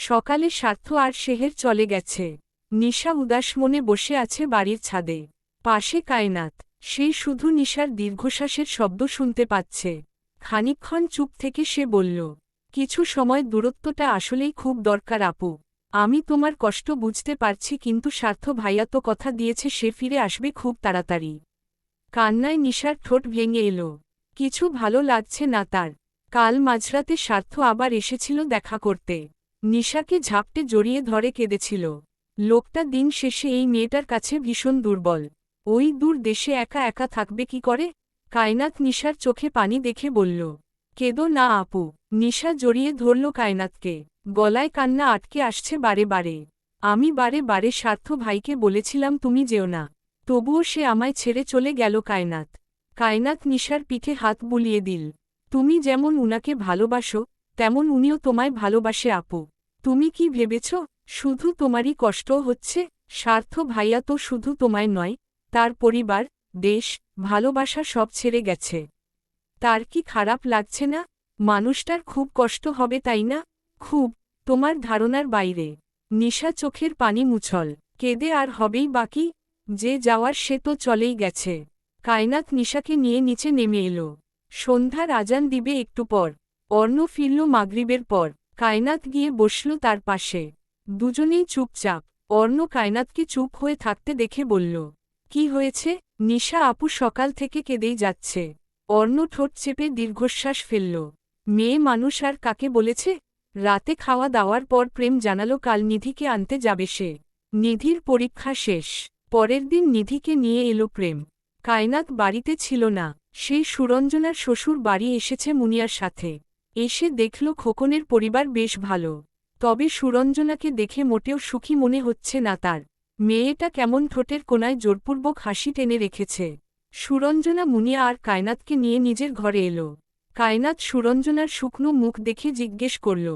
সকালে স্বার্থ আর শেহের চলে গেছে। নিশা উদাস মনে বসে আছে বাড়ির ছাদে। পাশে কায়নাত, সে শুধু নিশার দীর্ঘশ্বাসের শব্দ শুনতে পাচ্ছে। খানিকক্ষণ চুপ থেকে সে বলল, কিছু সময় দূরত্বটা আসলেই খুব দরকার আপু। আমি তোমার কষ্ট বুঝতে পারছি, কিন্তু স্বার্থ ভাইয়া তো কথা দিয়েছে সে ফিরে আসবে খুব তাড়াতাড়ি। কান্নায় নিশার ঠোঁট ভেঙে এলো। কিছু ভালো লাগছে না তার। কাল মাঝরাতে স্বার্থ আবার এসেছিল দেখা করতে। নিশাকে ঝাপটে জড়িয়ে ধরে কেঁদেছিল। লোকটা দিন শেষে এই মেয়েটার কাছে ভীষণ দুর্বল। ওই দূর দেশে একা একা থাকবে কি করে? কায়নাত নিশার চোখে পানি দেখে বলল, কেঁদো না আপু। নিশা জড়িয়ে ধরল কায়নাতকে। গলায় কান্না আটকে আসছে বারে বারে। আমি বারে বারে স্বার্থ ভাইকে বলেছিলাম তুমি যেও না, তবুও সে আমায় ছেড়ে চলে গেল। কায়নাত কায়নাত নিশার পিঠে হাত বুলিয়ে দিল। তুমি যেমন উনাকে ভালোবাসো, তেমন উনিও তোমায় ভালোবাসে আপু। তুমি কি ভেবেছ শুধু তোমারই কষ্ট হচ্ছে? স্বার্থ ভাইয়া তো শুধু তোমায় নয়, তার পরিবার, দেশ, ভালোবাসা সব ছেড়ে গেছে। তার কি খারাপ লাগছে না? মানুষটার খুব কষ্ট হবে তাই না? খুব। তোমার ধারণার বাইরে। নিশা চোখের পানি মুছল। কেঁদে আর হবেই বাকি? যে যাওয়ার সে তো চলেই গেছে। কায়নাত নিশাকে নিয়ে নিচে নেমে এলো। সন্ধ্যার আজান দিবে একটু পর। অর্ণ ফিরল মাগরিবের পর। কায়নাত গিয়ে বসল তার পাশে। দুজনেই চুপচাপ। অর্ণ কায়নাতকে চুপ হয়ে থাকতে দেখে বলল, কি হয়েছে? নিশা আপু সকাল থেকে কেঁদেই যাচ্ছে। অর্ণ ঠোঁট চেপে দীর্ঘশ্বাস ফেলল। মেয়ে মানুষ আর কাকে বলেছে? রাতে খাওয়া দাওয়ার পর প্রেম জানালো কাল নিধিকে আনতে যাবে সে। নিধির পরীক্ষা শেষ। পরের দিন নিধিকে নিয়ে এলো প্রেম। কায়নাত বাড়িতে ছিল না। সেই সুরঞ্জনার শ্বশুর বাড়ি এসেছে মুনিয়ার সাথে। এসে দেখল খোকনের পরিবার বেশ ভালো। তবে সুরঞ্জনাকে দেখে মোটেও সুখী মনে হচ্ছে না তার। মেয়েটা কেমন ঠোঁটের কোণায় জোরপূর্বক হাসি টেনে রেখেছে। সুরঞ্জনা মুনিয়া আর কায়নাতকে নিয়ে নিজের ঘরে এলো। কায়নাত সুরঞ্জনার শুকনো মুখ দেখে জিজ্ঞেস করল,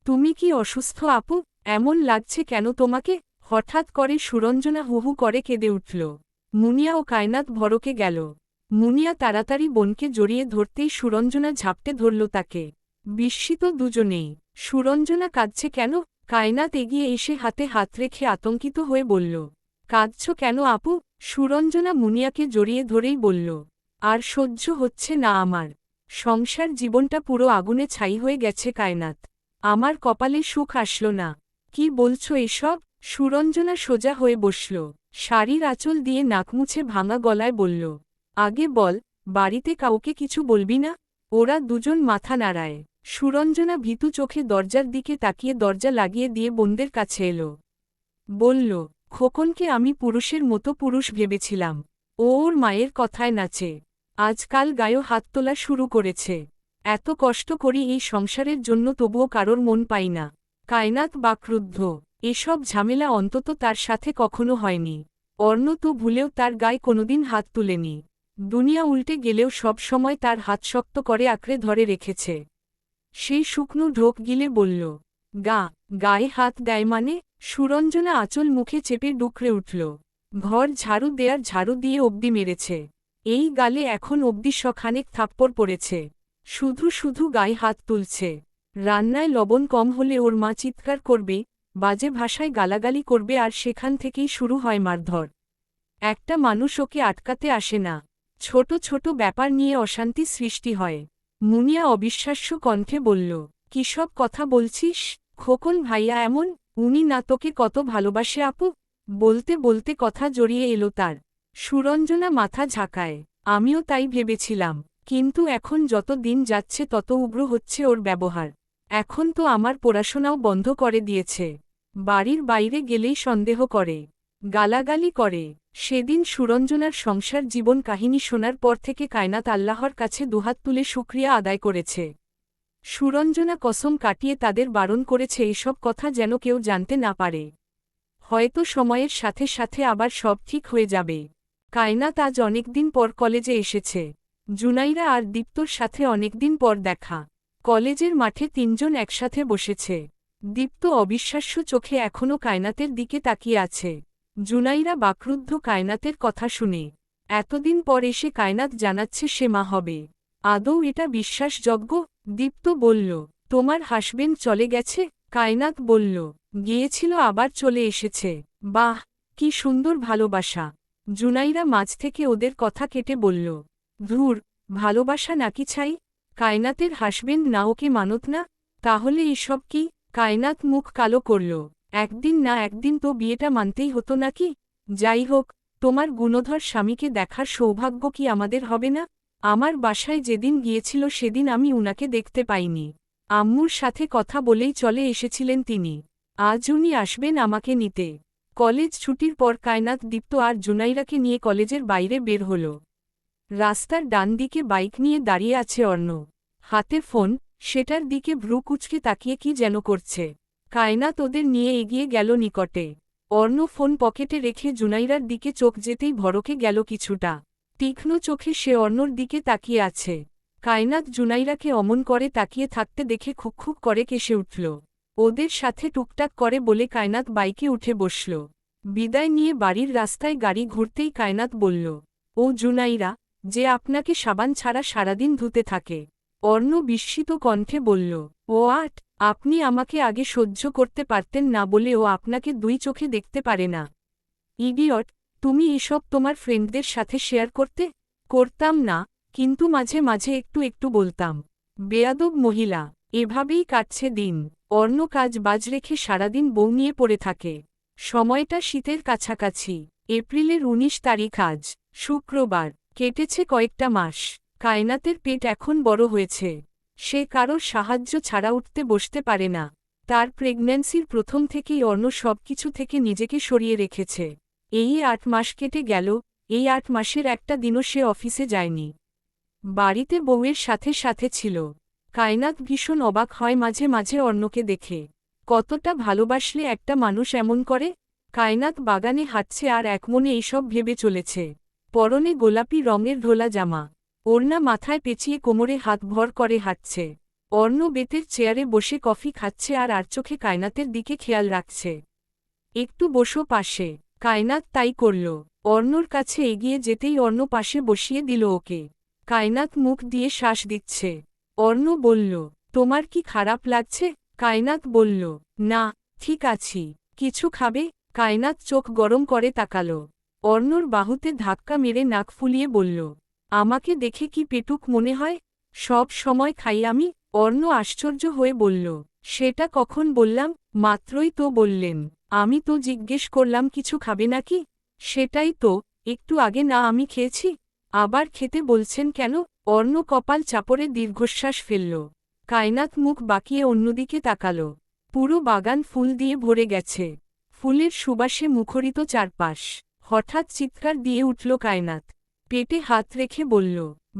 তুমি কি অসুস্থ আপু? এমন লাগছে কেন তোমাকে? হঠাৎ করে সুরঞ্জনা হুহু করে কেঁদে উঠল। মুনিয়া ও কায়নাত ভড়কে গেল। মুনিয়া তাড়াতাড়ি বোনকে জড়িয়ে ধরতেই সুরঞ্জনা ঝাপটে ধরল তাকে। বিস্মিত দুজনেই। সুরঞ্জনা কাঁদছে কেন? কায়নাত এগিয়ে এসে হাতে হাত রেখে আতঙ্কিত হয়ে বলল, কাঁদছ কেন আপু? সুরঞ্জনা মুনিয়াকে জড়িয়ে ধরেই বলল, আর সহ্য হচ্ছে না আমার। সংসার জীবনটা পুরো আগুনে ছাই হয়ে গেছে কায়নাত। আমার কপালে সুখ আসলো না। কি বলছো এসব? সুরঞ্জনা সোজা হয়ে বসল। শাড়ির আঁচল দিয়ে নাক মুছে ভাঙা গলায় বলল, আগে বল, বাড়িতে কাউকে কিছু বলবি না? ওরা দুজন মাথা নাড়ায়। সুরঞ্জনা ভীতু চোখে দরজার দিকে তাকিয়ে দরজা লাগিয়ে দিয়ে বোনদের কাছে এলো। বলল, খোকনকে আমি পুরুষের মতো পুরুষ ভেবেছিলাম। ও ওর মায়ের কথায় নাচে। আজকাল গায়ে হাত তোলা শুরু করেছে। এত কষ্ট করি এই সংসারের জন্য, তবুও কারোর মন পাই না। কায়নাত বাকরুদ্ধ। এসব ঝামেলা অন্তত তার সাথে কখনো হয়নি। অর্ণ তো ভুলেও তার গায়ে কোনোদিন হাত তুলেনি। দুনিয়া উল্টে গেলেও সব সময় তার হাত শক্ত করে আঁকড়ে ধরে রেখেছে। সেই শুকনো ঢোক গিলে বলল, গায়ে হাত দেয় মানে? সুরঞ্জনা আঁচল মুখে চেপে ডুকরে উঠল। ঘর ঝাড়ু দেয়ার ঝাড়ু দিয়ে অবধি মেরেছে। এই গালে এখন অবধি শখানেক থাপ্পড় পড়েছে। শুধু শুধু গায়ে হাত তুলছে। রান্নায় লবণ কম হলে ওর মা চিৎকার করবে, বাজে ভাষায় গালাগালি করবে, আর সেখান থেকেই শুরু হয় মারধর। একটা মানুষ ওকে আটকাতে আসে না। ছোট ছোট ব্যাপার নিয়ে অশান্তি সৃষ্টি হয়। মুনিয়া অবিশ্বাস্য কণ্ঠে বলল, কি সব কথা বলছিস? খোকন ভাইয়া এমন? উনি না তোকে কত ভালোবাসে আপু? বলতে বলতে কথা জড়িয়ে এলো তার। সুরঞ্জনা মাথা ঝাঁকায়। আমিও তাই ভেবেছিলাম, কিন্তু এখন যত দিন যাচ্ছে তত উগ্র হচ্ছে ওর ব্যবহার। এখন তো আমার পড়াশোনাও বন্ধ করে দিয়েছে। বাড়ির বাইরে গেলেই সন্দেহ করে, গালাগালি করে। সেদিন সুরঞ্জনার সংসার জীবন কাহিনী শোনার পর থেকে কায়নাত আল্লাহর কাছে দুহাত তুলে শুকরিয়া আদায় করেছে। সুরঞ্জনা কসম কাটিয়ে তাদের বারণ করেছে এসব কথা যেন কেউ জানতে না পারে। হয়তো সময়ের সাথে সাথে আবার সব ঠিক হয়ে যাবে। কায়নাত আজ অনেকদিন পর কলেজে এসেছে। জুনাইরা আর দীপ্তর সাথে অনেকদিন পর দেখা। কলেজের মাঠে তিনজন একসাথে বসেছে। দীপ্ত অবিশ্বাস্য চোখে এখনও কায়নাতের দিকে তাকিয়ে আছে। জুনাইরা বাকরুদ্ধ কায়নাতের কথা শুনে। এতদিন পর এসে কায়নাত জানাচ্ছে সে মা হবে। আদৌ এটা বিশ্বাসযোগ্য? দীপ্ত বলল, তোমার হাসবেন্ড চলে গেছে? কায়নাত বলল, গিয়েছিল আবার চলে এসেছে। বাহ, কি সুন্দর ভালোবাসা। জুনাইরা মাঝ থেকে ওদের কথা কেটে বলল, ধুর, ভালোবাসা নাকি ছাই? কায়নাতের হাসবেন্ড না ওকে মানত না? তাহলে এসব কি? কায়নাত মুখ কালো করল, একদিন না একদিন তো বিয়েটা মানতেই হতো নাকি? যাই হোক, তোমার গুণধর স্বামীকে দেখার সৌভাগ্য কি আমাদের হবে না? আমার বাসায় যেদিন গিয়েছিল সেদিন আমি উনাকে দেখতে পাইনি। আম্মুর সাথে কথা বলেই চলে এসেছিলেন তিনি। আজ উনি আসবেন আমাকে নিতে। কলেজ ছুটির পর কায়নাত দীপ্ত আর জুনাইরাকে নিয়ে কলেজের বাইরে বের হল। রাস্তার ডান দিকে বাইক নিয়ে দাঁড়িয়ে আছে অর্ণ। হাতে ফোন, সেটার দিকে ভ্রু কুঁচকে তাকিয়ে কি যেন করছে। কায়নাত ওদের নিয়ে এগিয়ে গেল নিকটে। অর্ণ ফোন পকেটে রেখে জুনাইরার দিকে চোখ যেতেই ভড়কে গেল কিছুটা। তীক্ষ্ণ চোখে সে অর্ণর দিকে তাকিয়ে আছে। কায়নাত জুনাইরাকে অমন করে তাকিয়ে থাকতে দেখে খুকখুক করে কেসে উঠল। ওদের সাথে টুকটাক করে বলে কায়নাত বাইকে উঠে বসল। বিদায় নিয়ে বাড়ির রাস্তায় গাড়ি ঘুরতেই কায়নাত বলল, ও জুনাইরা, যে আপনাকে সাবান ছাড়া সারাদিন ধুতে থাকে। অর্ণ বিস্মিত কণ্ঠে বলল, ও আট, আপনি আমাকে আগে সহ্য করতে পারতেন না বলে ও আপনাকে দুই চোখে দেখতে পারে না। ইডিয়ট, তুমি এসব তোমার ফ্রেন্ডদের সাথে শেয়ার করতে? করতাম না, কিন্তু মাঝে মাঝে একটু একটু বলতাম। বেয়াদব মহিলা। এভাবেই কাটছে দিন। অর্ণ কাজ বাজ রেখে সারাদিন বউ নিয়ে পড়ে থাকে। সময়টা শীতের কাছাকাছি। এপ্রিলের ১৯ তারিখ আজ শুক্রবার। কেটেছে কয়েকটা মাস। কায়নাতের পেট এখন বড় হয়েছে। সে কারোর সাহায্য ছাড়া উঠতে বসতে পারে না। তার প্রেগন্যান্সির প্রথম থেকেই অর্ণ সবকিছু থেকে নিজেকে সরিয়ে রেখেছে। এই ৮ মাস কেটে গেল, এই ৮ মাসের একটা দিনও সে অফিসে যায়নি। বাড়িতে বউয়ের সাথে সাথে ছিল। কায়নাত ভীষণ অবাক হয় মাঝে মাঝে অর্ণকে দেখে। কতটা ভালোবাসলে একটা মানুষ এমন করে? কায়নাত বাগানে হাঁটছে আর একমনে এইসব ভেবে চলেছে। পরনে গোলাপি রঙের ঢোলা জামা। ওড়না মাথায় পেঁচিয়ে কোমরে হাত ভর করে হাঁটছে। অর্ণ বেতের চেয়ারে বসে কফি খাচ্ছে আর চোখে কায়নাতের দিকে খেয়াল রাখছে। একটু বসো পাশে। কায়নাত তাই করল। অর্ণর কাছে এগিয়ে যেতেই অর্ণ পাশে বসিয়ে দিল ওকে। কায়নাত মুখ দিয়ে শ্বাস দিচ্ছে। অর্ণ বলল, তোমার কি খারাপ লাগছে? কায়নাত বলল, না, ঠিক আছি। কিছু খাবে? কায়নাত চোখ গরম করে তাকালো। অর্ণর বাহুতে ধাক্কা মেরে নাক ফুলিয়ে বলল, আমাকে দেখে কি পেটুক মনে হয়? সব সময় খাই আমি। অর্ণ আশ্চর্য হয়ে বলল, সেটা কখন বললাম? মাত্রই তো বললেন। আমি তো জিজ্ঞেস করলাম কিছু খাবে নাকি? সেটাই তো, একটু আগে না আমি খেয়েছি। আবার খেতে বলছেন কেন? অর্ণ কপাল চাপড়ে দীর্ঘশ্বাস ফেলল। কায়নাত মুখ বাঁকিয়ে অন্যদিকে তাকাল। পুরো বাগান ফুল দিয়ে ভরে গেছে। ফুলের সুবাসে মুখরিত চারপাশ। হঠাৎ চিৎকার দিয়ে উঠল কায়নাত। পেটে হাত রেখে বলল,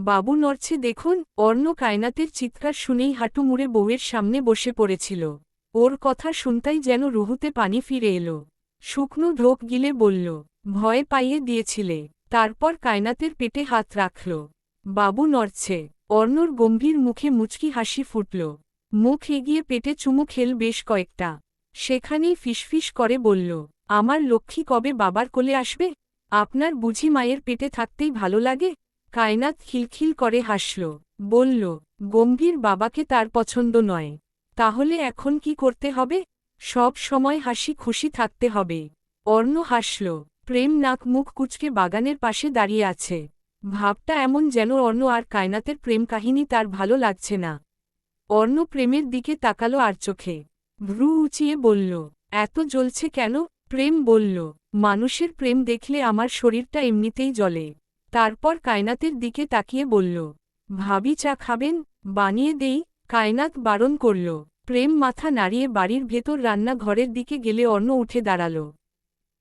বাবু নড়ছে দেখুন। অর্ণ কায়নাতের চিৎকার শুনেই হাঁটু মুড়ে বউয়ের সামনে বসে পড়েছিল। ওর কথা শুনতাই যেন রুহুতে পানি ফিরে এলো। শুকনো ঢোক গিলে বলল, ভয় পাইয়ে দিয়েছিলে। তারপর কায়নাতের পেটে হাত রাখল। বাবু নড়ছে। অর্ণর গম্ভীর মুখে মুচকি হাসি ফুটল। মুখ এগিয়ে পেটে চুমু খেল বেশ কয়েকটা। সেখানেই ফিসফিস করে বলল, আমার লক্ষ্মী কবে বাবার কোলে আসবে? আপনার বুঝি মায়ের পেটে থাকতেই ভালো লাগে? কায়নাত খিলখিল করে হাসল। বলল, গম্ভীর বাবাকে তার পছন্দ নয়। তাহলে এখন কি করতে হবে? সব সময় হাসি খুশি থাকতে হবে। অর্ণ হাসল। প্রেম নাক মুখ কুচকে বাগানের পাশে দাঁড়িয়ে আছে। ভাবটা এমন যেন অর্ণ আর কায়নাতের প্রেম কাহিনী তার ভালো লাগছে না। অর্ণ প্রেমের দিকে তাকালো আর চোখে। ভ্রু উঁচিয়ে বলল, এত জ্বলছে কেন? প্রেম বলল, মানুষের প্রেম দেখলে আমার শরীরটা এমনিতেই জ্বলে। তারপর কায়নাতের দিকে তাকিয়ে বলল, ভাবি চা খাবেন? বানিয়ে দেই? কায়নাত বারণ করল। প্রেম মাথা নাড়িয়ে বাড়ির ভেতর রান্নাঘরের দিকে গেলে অর্ণ উঠে দাঁড়াল।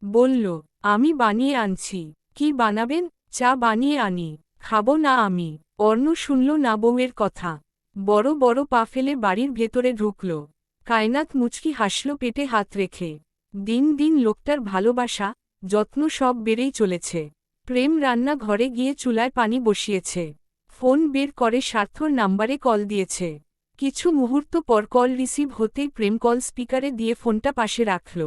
বলল, আমি বানিয়ে আনছি। কি বানাবেন? চা বানিয়ে আনি। খাবো না আমি। অর্ণ শুনল না বউয়ের কথা। বড় বড় পা ফেলে বাড়ির ভেতরে ঢুকল। কায়নাত মুচকি হাসল পেটে হাত রেখে। দিন দিন লোকটার ভালোবাসা, যত্ন সব বেড়েই চলেছে। প্রেম রান্না ঘরে গিয়ে চুলায় পানি বসিয়েছে। ফোন বের করে স্বার্থর নাম্বারে কল দিয়েছে। কিছু মুহূর্ত পর কল রিসিভ হতেই প্রেম কল স্পিকারে দিয়ে ফোনটা পাশে রাখল।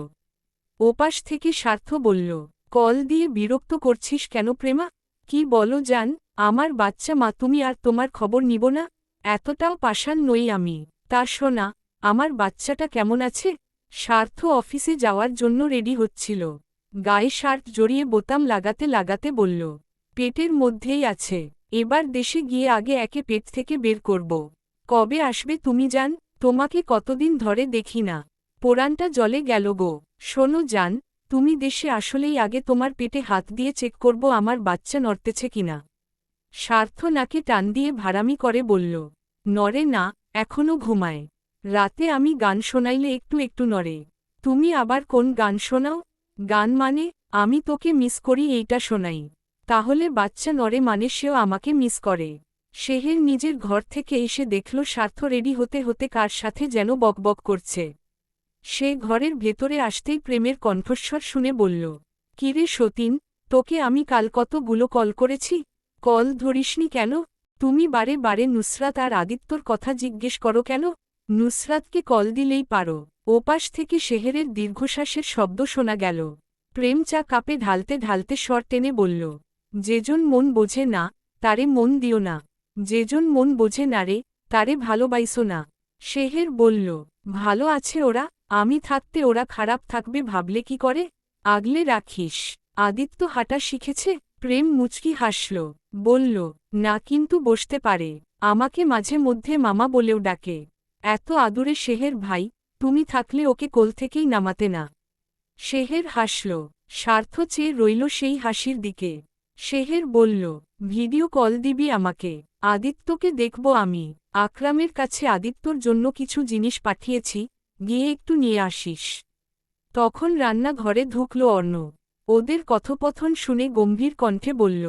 ওপাশ থেকে স্বার্থ বলল, কল দিয়ে বিরক্ত করছিস কেন প্রেমা? কি বলো জান? আমার বাচ্চা মা তুমি আর তোমার খবর নিব না? এতটাও পাষাণ নই আমি। তা শোনা, আমার বাচ্চাটা কেমন আছে? স্বার্থ অফিসে যাওয়ার জন্য রেডি হচ্ছিল। গায়ে শার্ট জড়িয়ে বোতাম লাগাতে লাগাতে বলল, পেটের মধ্যেই আছে, এবার দেশে গিয়ে আগে একে পেট থেকে বের করব। কবে আসবে তুমি জান? তোমাকে কতদিন ধরে দেখি না, পোড়ানটা জলে গেল গো। শোনো জান, তুমি দেশে আসলেই আগে তোমার পেটে হাত দিয়ে চেক করব আমার বাচ্চা নড়তেছে কিনা। স্বার্থ নাকে টান দিয়ে ভাড়ামি করে বলল, নড়ে না, এখনো ঘুমায়। রাতে আমি গান শোনাইলে একটু একটু নড়ে। তুমি আবার কোন গান শোনাও? গান মানে, আমি তোকে মিস করি এইটা শোনাই। তাহলে বাচ্চা নড়ে মানে সেও আমাকে মিস করে। সেহের নিজের ঘর থেকে এসে দেখল স্বার্থ রেডি হতে হতে কার সাথে যেন বকবক করছে। সে ঘরের ভেতরে আসতেই প্রেমের কণ্ঠস্বর শুনে বলল, কিরে সতীন, তোকে আমি কাল কতগুলো কল করেছি, কল ধরিসনি কেন? তুমি বারে বারে নুসরাত আর আদিত্যর কথা জিজ্ঞেস করো কেন? নুসরাতকে কল দিলেই পারো। ওপাশ থেকে শেহেরের দীর্ঘশ্বাসের শব্দ শোনা গেল। প্রেম চা কাপে ঢালতে ঢালতে স্বর টেনে বলল, যেজন মন বোঝে না, তারে মন দিও না। যেজন মন বোঝে না রে, তারে ভালোবাইসো না। শেহের বলল, ভালো আছে ওরা, আমি থাকতে ওরা খারাপ থাকবে ভাবলে কি করে? আগলে রাখিস। আদিত্য হাঁটা শিখেছে? প্রেম মুচকি হাসল, বলল, না কিন্তু বসতে পারে। আমাকে মাঝে মধ্যে মামা বলেও ডাকে। এত আদুরে শেহের ভাই, তুমি থাকলে ওকে কোল থেকেই নামাতে না। শেহের হাসল, স্বার্থ চেয়ে রইল সেই হাসির দিকে। শেহের বলল, ভিডিও কল দিবি আমাকে? আদিত্যকে দেখব আমি। আকরামের কাছে আদিত্যর জন্য কিছু জিনিস পাঠিয়েছি, গিয়ে একটু নিয়ে আসিস। তখন রান্নাঘরে ঢুকল অর্ণ। ওদের কথোপকথন শুনে গম্ভীর কণ্ঠে বলল,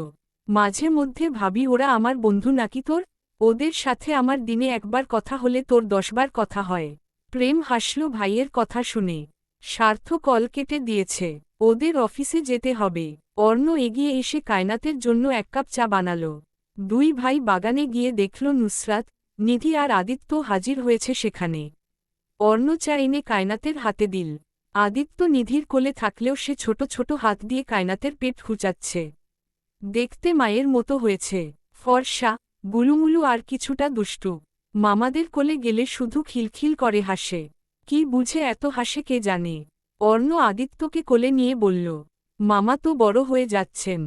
মাঝে মধ্যে ভাবি ওরা আমার বন্ধু নাকি তোর? ওদের সাথে আমার দিনে একবার কথা হলে তোর 10 বার কথা হয়। প্রেম হাসল ভাইয়ের কথা শুনে। স্বার্থ কল কেটে দিয়েছে, ওদের অফিসে যেতে হবে। অর্ণ এগিয়ে এসে কায়নাতের জন্য 1 কাপ চা বানাল। দুই ভাই বাগানে গিয়ে দেখল নুসরাত, নিধি আর আদিত্য হাজির হয়েছে সেখানে। অর্ণ চা এনে কায়নাতের হাতে দিল। আদিত্য নিধির কোলে থাকলেও সে ছোট ছোট হাত দিয়ে কায়নাতের পেট খুঁচাচ্ছে। দেখতে মায়ের মতো হয়েছে, ফর্সা, গুলুমুলু আর কিছুটা দুষ্টু। মামাদের কোলে গেলে শুধু খিলখিল করে হাসে। কি বুঝে এত হাসে কে জানে। অর্ণ আদিত্যকে কোলে নিয়ে বলল, মামা তো বড় হয়ে যাচ্ছেন,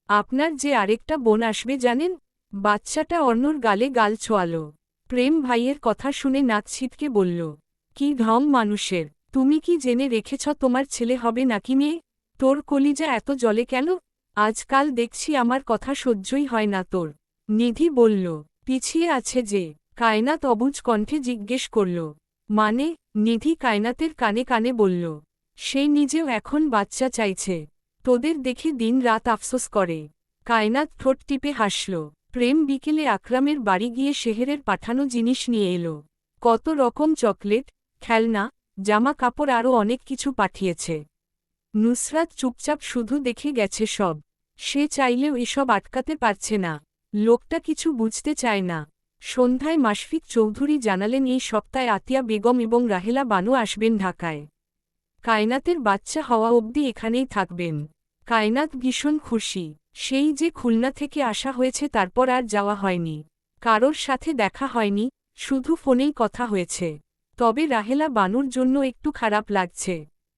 আপনার যে আরেকটা বোন আসবে জানেন? বাচ্চাটা অর্ণর গালে গাল ছোয়াল। প্রেম ভাইয়ের কথা শুনে নাক ছিটকে বলল, কি ঢং মানুষের! তুমি কি জেনে রেখেছ তোমার ছেলে হবে নাকি মেয়ে? তোর কলিজা এত জলে কেন? আজকাল দেখছি আমার কথা সহ্যই হয় না তোর। নিধি বলল, পিছিয়ে আছে যে। কায়নাত অবুঝ কণ্ঠে জিজ্ঞেস করল, মানে? নিধি কায়নাতের কানে কানে বলল, সে নিজেও এখন বাচ্চা চাইছে, তোদের দেখে দিন রাত আফসোস করে। কায়নাত ঠোঁট টিপে হাসল। প্রেম বিকেলে আকরামের বাড়ি গিয়ে শেহেরের পাঠানো জিনিস নিয়ে এলো। কত রকম চকলেট, খেলনা, জামা কাপড় আরও অনেক কিছু পাঠিয়েছে। নুসরাত চুপচাপ শুধু দেখে গেছে সব। সে চাইলেও এসব আটকাতে পারছে না। লোকটা কিছু বুঝতে চায় না। সন্ধ্যায় মাশফিক চৌধুরী জানালেন এই সপ্তাহে আতিয়া বেগম এবং রাহেলা বানু আসবেন ঢাকায়। কায়নাতের বাচ্চা হওয়া অবধি এখানেই থাকবেন। কায়নাত ভীষণ খুশি। সেই যে খুলনা থেকে আসা হয়েছে তারপর আর যাওয়া হয়নি। কারোর সাথে দেখা হয়নি, শুধু ফোনেই কথা হয়েছে। তবে রাহেলা বানুর জন্য একটু খারাপ লাগছে।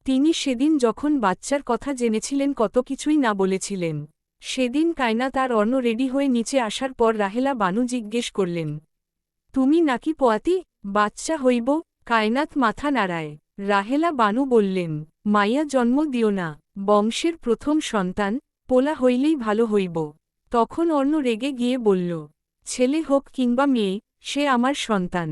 তিনি সেদিন যখন বাচ্চার কথা জেনেছিলেন কত কিছুই না বলেছিলেন। সেদিন কায়নাত আর অর্ণ রেডি হয়ে নিচে আসার পর রাহেলা বানু জিজ্ঞেস করলেন, তুমি নাকি পোয়াতি? বাচ্চা হইব? কায়নাত মাথা নাড়ায়। রাহেলা বানু বললেন, মাইয়া জন্ম দিও না, বংশের প্রথম সন্তান, পোলা হইলেই ভালো হইব। তখন অর্ণ রেগে গিয়ে বলল, ছেলে হোক কিংবা মেয়ে, সে আমার সন্তান।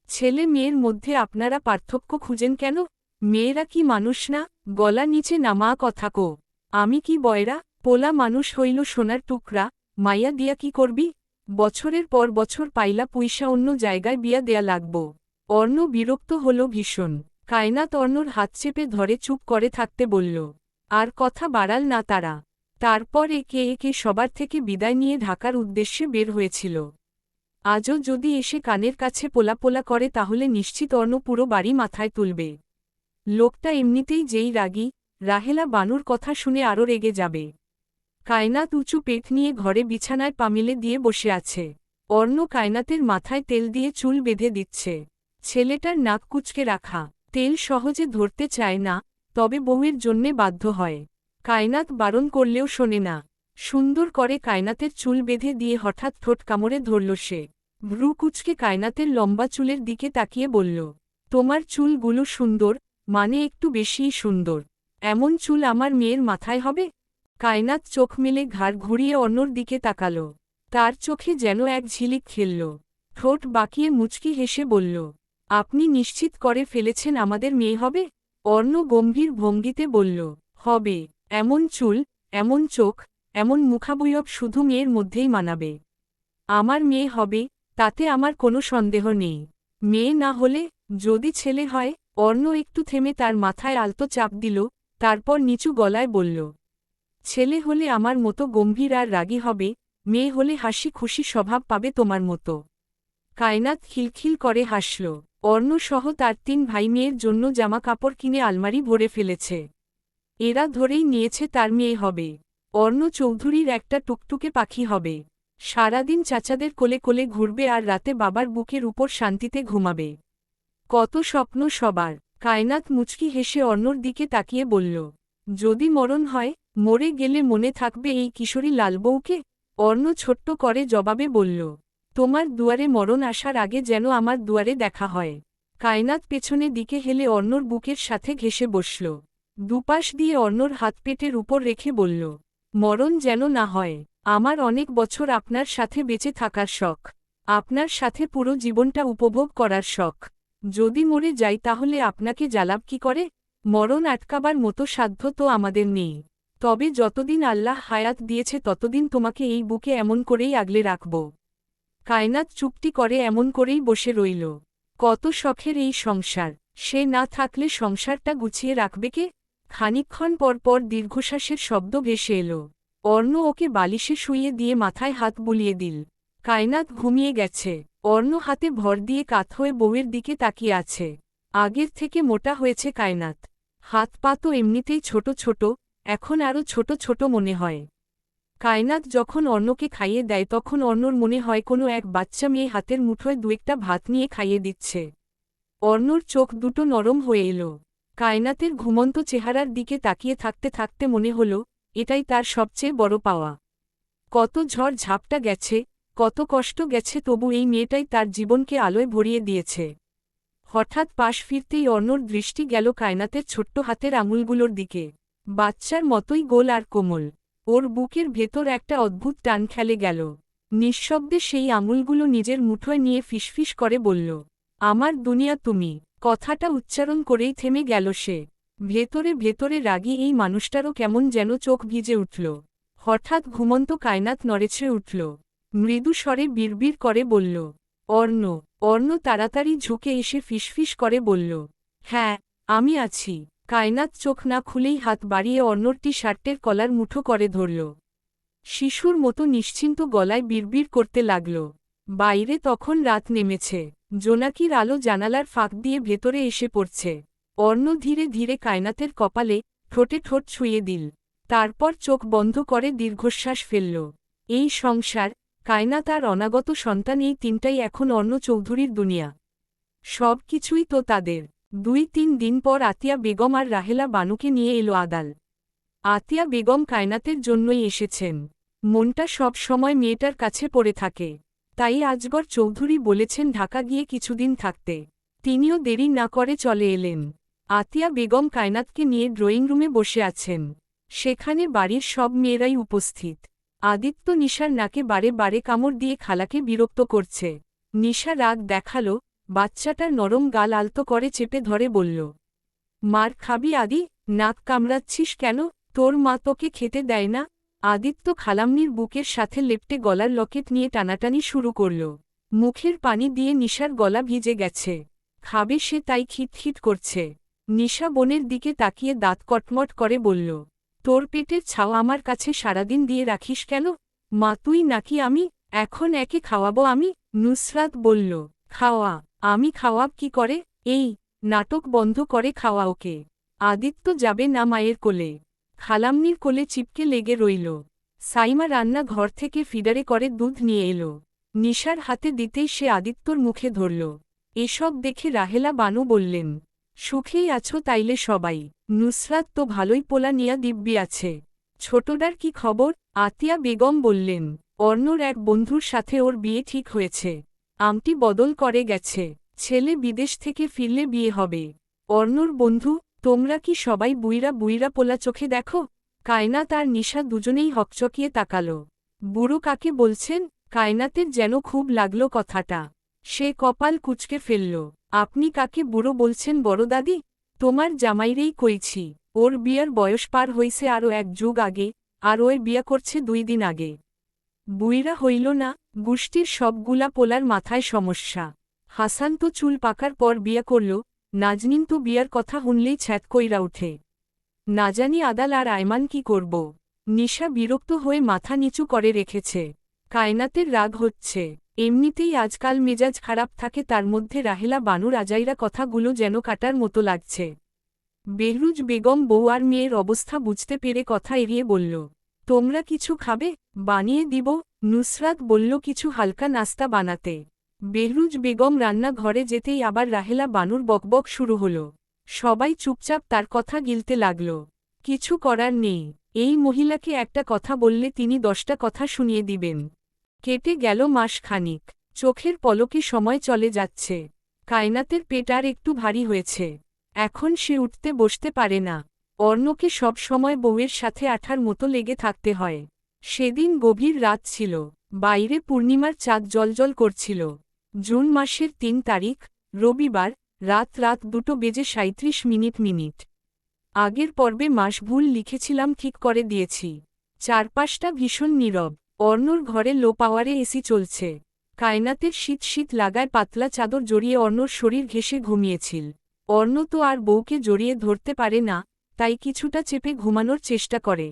ছেলে মেয়ের মধ্যে আপনারা পার্থক্য খুঁজেন কেন? মেয়েরা কি মানুষ না? গলা নিচে নামা কথা কো। আমি কি বয়রা? পোলা মানুষ হইল সোনার টুকরা, মাইয়া দিয়া কি করবি? বছরের পর বছর পাইলা পয়সা অন্য জায়গায় বিয়া দেয়া লাগব। অর্ণ বিরক্ত হল ভীষণ। কায়নাত অর্ণর হাত চেপে ধরে চুপ করে থাকতে বলল। আর কথা বাড়াল না তারা। তারপর একে একে সবার থেকে বিদায় নিয়ে ঢাকার উদ্দেশ্যে বের হয়েছিল। আজও যদি এসে কানের কাছে পোলা পোলা করে তাহলে নিশ্চিত অর্ণ পুরো বাড়ি মাথায় তুলবে। লোকটা এমনিতেই যেই রাগী, রাহেলা বানুর কথা শুনে আরও রেগে যাবে। কায়নাত উঁচু পেট নিয়ে ঘরে বিছানায় পা মেলে দিয়ে বসে আছে। অর্ণ কায়নাতের মাথায় তেল দিয়ে চুল বেঁধে দিচ্ছে। ছেলেটার নাক কুঁচকে রাখা, তেল সহজে ধরতে চায় না, তবে বউয়ের জন্যে বাধ্য হয়। কায়নাত বারণ করলেও শোনে না। সুন্দর করে কায়নাতের চুল বেঁধে দিয়ে হঠাৎ ঠোঁট কামড়ে ধরল সে। ভ্রু কুঁচকে কায়নাতের লম্বা চুলের দিকে তাকিয়ে বলল, তোমার চুলগুলো সুন্দর, মানে একটু বেশিই সুন্দর। এমন চুল আমার মেয়ের মাথায় হবে? কায়নাত চোখ মেলে ঘাড় ঘুরিয়ে অন্যর দিকে তাকাল। তার চোখে যেন এক ঝিলিক খেলল। ঠোঁট বাঁকিয়ে মুচকি হেসে বলল, আপনি নিশ্চিত করে ফেলেছেন আমাদের মেয়ে হবে? অর্ণ গম্ভীর ভঙ্গিতে বলল, হবে। এমন চুল, এমন চোখ, এমন মুখাবয়ব শুধু মেয়ের মধ্যেই মানাবে। আমার মেয়ে হবে, তাতে আমার কোনো সন্দেহ নেই। মেয়ে না হলে, যদি ছেলে হয়? অর্ণ একটু থেমে তার মাথায় আলতো চাপ দিল, তারপর নিচু গলায় বলল, ছেলে হলে আমার মতো গম্ভীর আর রাগী হবে, মেয়ে হলে হাসি খুশি স্বভাব পাবে তোমার মতো। কায়নাত খিলখিল করে হাসল। অর্ণসহ তার 3 ভাই মেয়ের জন্য জামা কাপড় কিনে আলমারি ভরে ফেলেছে। এরা ধরেই নিয়েছে তার মেয়ে হবে। অর্ণ চৌধুরীর একটা টুকটুকে পাখি হবে। সারাদিন চাচাদের কোলে কোলে ঘুরবে আর রাতে বাবার বুকের উপর শান্তিতে ঘুমাবে। কত স্বপ্ন সবার। কায়নাত মুচকি হেসে অর্ণর দিকে তাকিয়ে বলল, যদি মরণ হয়, মরে গেলে মনে থাকবে এই কিশোরী লালবউকে? অর্ণ ছোট্ট করে জবাবে বলল, তোমার দুয়ারে মরণ আসার আগে যেন আমার দুয়ারে দেখা হয়। কায়নাত পেছনে দিকে হেলে অর্ণর বুকের সাথে ঘেঁষে বসল। দুপাশ দিয়ে অর্ণর হাত পেটের উপর রেখে বলল, মরণ যেন না হয়। আমার অনেক বছর আপনার সাথে বেঁচে থাকার শখ। আপনার সাথে পুরো জীবনটা উপভোগ করার শখ। যদি মরে যাই তাহলে আপনাকে জ্বালাব কি করে? মরণ আটকাবার মতো সাধ্য তো আমাদের নেই। তবে যতদিন আল্লাহ হায়াত দিয়েছে ততদিন তোমাকে এই বুকে এমন করেই আগলে রাখব। কায়নাত চুপটি করে এমন করেই বসে রইল। কত শখের এই সংসার, সে না থাকলে সংসারটা গুছিয়ে রাখবে কে? খানিকক্ষণ পর পর দীর্ঘশ্বাসের শব্দ ভেসে এলো। অর্ণ ওকে বালিশে শুইয়ে দিয়ে মাথায় হাত বুলিয়ে দিল। কায়নাত ঘুমিয়ে গেছে। অর্ণ হাতে ভর দিয়ে কাত হয়ে বউয়ের দিকে তাকিয়ে আছে। আগের থেকে মোটা হয়েছে কায়নাত। হাত পা তো এমনিতেই ছোট ছোট, এখন আরও ছোট ছোট মনে হয়। কায়নাত যখন অর্ণকে খাইয়ে দেয় তখন অর্ণর মনে হয় কোনো এক বাচ্চা মেয়ে হাতের মুঠোয় 2-1টা ভাত নিয়ে খাইয়ে দিচ্ছে। অর্ণর চোখ দুটো নরম হয়ে এলো। কায়নাতের ঘুমন্ত চেহারার দিকে তাকিয়ে থাকতে থাকতে মনে হল, এটাই তার সবচেয়ে বড় পাওয়া। কত ঝড় ঝাপটা গেছে, কত কষ্ট গেছে, তবু এই মেয়েটাই তার জীবনকে আলোয় ভরিয়ে দিয়েছে। হঠাৎ পাশ ফিরতেই অর্ণর দৃষ্টি গেল কায়নাতের ছোট্ট হাতের আঙুলগুলোর দিকে। বাচ্চার মতোই গোল আর কোমল। ওর বুকের ভেতর একটা অদ্ভুত টান খেলে গেল। নিঃশব্দে সেই আঙুলগুলো নিজের মুঠোয় নিয়ে ফিসফিস করে বলল, আমার দুনিয়া তুমি। কথাটা উচ্চারণ করেই থেমে গেল সে। ভেতরে ভেতরে রাগী এই মানুষটারও কেমন যেন চোখ ভিজে উঠল। হঠাৎ ঘুমন্ত কায়নাত নড়েছে উঠল। মৃদু স্বরে বিড়বিড় করে বলল, অর্ণ। অর্ণ তাড়াতাড়ি ঝুঁকে এসে ফিসফিস করে বলল, হ্যাঁ, আমি আছি। কায়নাত চোখ না খুলেই হাত বাড়িয়ে অর্ণর টি-শার্টের কলার মুঠো করে ধরল। শিশুর মতো নিশ্চিন্ত গলায় বিড়বিড় করতে লাগল। বাইরে তখন রাত নেমেছে। জোনাকির আলো জানালার ফাঁক দিয়ে ভেতরে এসে পড়ছে। অর্ণ ধীরে ধীরে কায়নাতের কপালে, ঠোঁটে ঠোঁট ছুঁয়ে দিল। তারপর চোখ বন্ধ করে দীর্ঘশ্বাস ফেলল। এই সংসার, কায়নাত আর অনাগত সন্তান, এই তিনটাই এখন অর্ণ চৌধুরীর দুনিয়া। সব কিছুই তো তাদের। 2-3 দিন পর আতিয়া বেগম আর রাহেলা বানুকে নিয়ে এলো আদাল। আতিয়া বেগম কায়নাতের জন্যই এসেছেন। মনটা সব সময় মেয়েটার কাছে পড়ে থাকে। তাই আজগর চৌধুরী বলেছেন ঢাকা গিয়ে কিছুদিন থাকতে। তিনিও দেরি না করে চলে এলেন। আতিয়া বেগম কায়নাতকে নিয়ে ড্রয়িং রুমে বসে আছেন। সেখানে বাড়ির সব মেয়েরাই উপস্থিত। আদিত্য নিশার নাকে বারে বারে কামড় দিয়ে খালাকে বিরক্ত করছে। নিশা রাগ দেখালো, বাচ্চাটার নরম গাল আলতো করে চেপে ধরে বলল, মার খাবি আদি? নাক কামড়াচ্ছিস কেন? তোর মা তোকে খেতে দেয় না? আদিত্য খালাম্নির বুকের সাথে লেপটে গলার লকেট নিয়ে টানাটানি শুরু করল। মুখের পানি দিয়ে নিশার গলা ভিজে গেছে। খাবে সে তাই খিটখিট করছে। নিশা বোনের দিকে তাকিয়ে দাঁত কটমট করে বলল, তোর পেটের ছাও আমার কাছে সারাদিন দিয়ে রাখিস কেন? মা তুই নাকি আমি? এখন একে খাওয়াবো আমি? নুসরাত বলল, খাওয়া। আমি খাওয়াব কি করে? এই নাটক বন্ধ করে খাওয়া ওকে। আদিত্য যাবে না মায়ের কোলে। খালাম্নির কোলে চিপকে লেগে রইল। সাইমা রান্না ঘর থেকে ফিডারে করে দুধ নিয়ে এলো। নিশার হাতে দিতেই সে আদিত্যর মুখে ধরল। এসব দেখে রাহেলা বানু বললেন, সুখেই আছো তাইলে সবাই? নুসরাত তো ভালোই পোলা নিয়া দিব্যি আছে। ছোটটার কি খবর? আতিয়া বেগম বললেন, অর্ণর এক বন্ধুর সাথে ওর বিয়ে ঠিক হয়েছে। আমটি বদল করে গেছে, ছেলে বিদেশ থেকে ফিরলে বিয়ে হবে। অর্ণর বন্ধু? তোমরা কি সবাই বুইরা বুইরা পোলা চোখে দেখো? কায়নাত আর নিশা দুজনেই হকচকিয়ে তাকালো। বুড়ো কাকে বলছেন? কায়নাতের যেন খুব লাগলো কথাটা। সে কপাল কুঁচকে ফেলল। আপনি কাকে বুড়ো বলছেন বড় দাদি? তোমার জামাইরেই কইছি, ওর বিয়ার বয়স পার হইছে আরও এক যুগ আগে, আর ওই বিয়া করছে 2 দিন আগে। বুইরা হইল না? গোষ্ঠীর সবগুলা পোলার মাথায় সমস্যা। হাসান তো চুল পাকার পর বিয়া করল, নাজনীন তো বিয়ার কথা শুনলেই ছ্যাত কইরা উঠে। না জানি আদাল আর আয়মান কি করব। নিশা বিরক্ত হয়ে মাথা নিচু করে রেখেছে। কায়নাতের রাগ হচ্ছে। এমনিতেই আজকাল মেজাজ খারাপ থাকে, তার মধ্যে রাহেলা বানুর আজাইরা কথাগুলো যেন কাটার মতো লাগছে। বেহরুজ বেগম বউ আর মেয়ের অবস্থা বুঝতে পেরে কথা এড়িয়ে বলল, তোমরা কিছু খাবে? বানিয়ে দিব। নুসরাত বলল কিছু হালকা নাস্তা বানাতে। বেহরুজ বেগম রান্নাঘরে যেতেই আবার রাহেলা বানুর বকবক শুরু হল। সবাই চুপচাপ তার কথা গিলতে লাগল। কিছু করার নেই, এই মহিলাকে একটা কথা বললে তিনি 10টা কথা শুনিয়ে দিবেন। কেটে গেল মাস খানিক, চোখের পলকে সময় চলে যাচ্ছে। কায়নাতের পেট আর একটু ভারী হয়েছে। এখন সে উঠতে বসতে পারে না। অর্ণকে সব সময় বউয়ের সাথে আঠার মতো লেগে থাকতে হয়। সেদিন গভীর রাত ছিল, বাইরে পূর্ণিমার চাঁদ জ্বলজ্বল করছিল। জুন মাসের 3 তারিখ, রবিবার, রাত 2:37 আগের পর্বে মাস ভুল লিখেছিলাম, ঠিক করে দিয়েছি। চারপাশটা ভীষণ নীরব। অর্ণর ঘরে লো পাওয়ারে এসি চলছে। কায়নাতের শীত শীত লাগায় পাতলা চাদর জড়িয়ে অর্ণর শরীর ঘেঁষে ঘুমিয়েছিল। অর্ণ তো আর বউকে জড়িয়ে ধরতে পারে না, তাই কিছুটা চেপে ঘুমানোর চেষ্টা করে।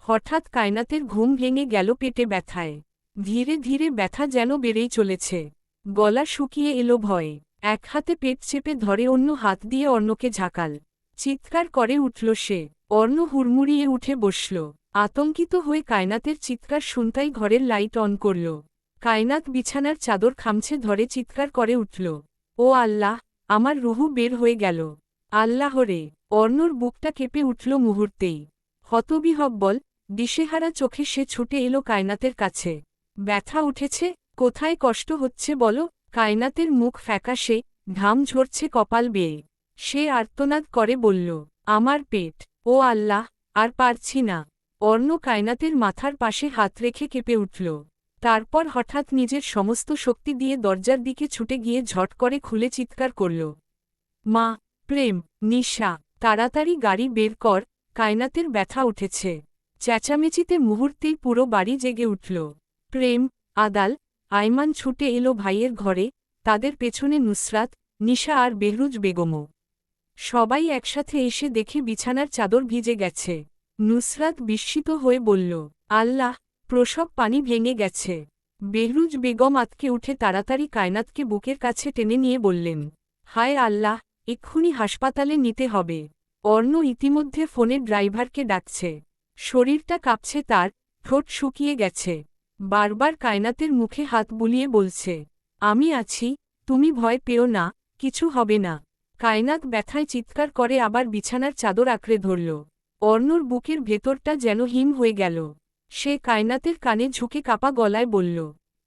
হঠাৎ কায়নাতের ঘুম ভেঙে গেল পেটে ব্যথায়। ধীরে ধীরে ব্যথা যেন বেড়েই চলেছে। গলা শুকিয়ে এলো ভয়ে। এক হাতে পেট চেপে ধরে অন্য হাত দিয়ে অর্ণকে ঝাঁকাল। চিৎকার করে উঠল সে। অর্ণ হুড়মুড়িয়ে উঠে বসল। আতঙ্কিত হয়ে কায়নাতের চিৎকার শুনতাই ঘরের লাইট অন করল। কায়নাত বিছানার চাদর খামছে ধরে চিৎকার করে উঠল, ও আল্লাহ, আমার রুহু বের হয়ে গেল। আল্লাহরে! অর্ণর বুকটা কেঁপে উঠল মুহূর্তেই। হতবিহ্বল, দিশেহারা চোখে সে ছুটে এলো কায়নাতের কাছে। ব্যথা উঠেছে? কোথায় কষ্ট হচ্ছে বলো? কায়নাতের মুখ ফ্যাকাশে, ঘাম ঝরছে কপাল বেয়ে। সে আর্তনাদ করে বলল, আমার পেট। ও আল্লাহ, আর পারছি না। অর্ণ কায়নাতের মাথার পাশে হাত রেখে কেঁপে উঠল। তারপর হঠাৎ নিজের সমস্ত শক্তি দিয়ে দরজার দিকে ছুটে গিয়ে ঝট করে খুলে চিৎকার করল, মা! প্রেম! নিশা! তাড়াতাড়ি গাড়ি বের কর, কায়নাতের ব্যথা উঠেছে। চেঁচামেচিতে মুহূর্তেই পুরো বাড়ি জেগে উঠল। প্রেম, আদাল, আয়মান ছুটে এলো ভাইয়ের ঘরে, তাদের পেছনে নুসরাত, নিশা আর বেহরুজ বেগমও। সবাই একসাথে এসে দেখে বিছানার চাদর ভিজে গেছে। নুসরাত বিস্মিত হয়ে বলল, আল্লাহ, প্রসব পানি ভেঙে গেছে। বেহরুজ বেগম আতকে উঠে তাড়াতাড়ি কায়নাতকে বুকের কাছে টেনে নিয়ে বললেন, হায় আল্লাহ, এক্ষুনি হাসপাতালে নিতে হবে। অর্ণ ইতিমধ্যে ফোনের ড্রাইভারকে ডাকছে। শরীরটা কাঁপছে তার, ঠোঁট শুকিয়ে গেছে। বারবার কায়নাতের মুখে হাত বুলিয়ে বলছে, আমি আছি, তুমি ভয় পেও না, কিছু হবে না। কায়নাত ব্যথায় চিৎকার করে আবার বিছানার চাদর আঁকড়ে ধরল। অর্ণর বুকের ভেতরটা যেন হিম হয়ে গেল। সে কায়নাতের কানে ঝুঁকে কাপা গলায় বলল,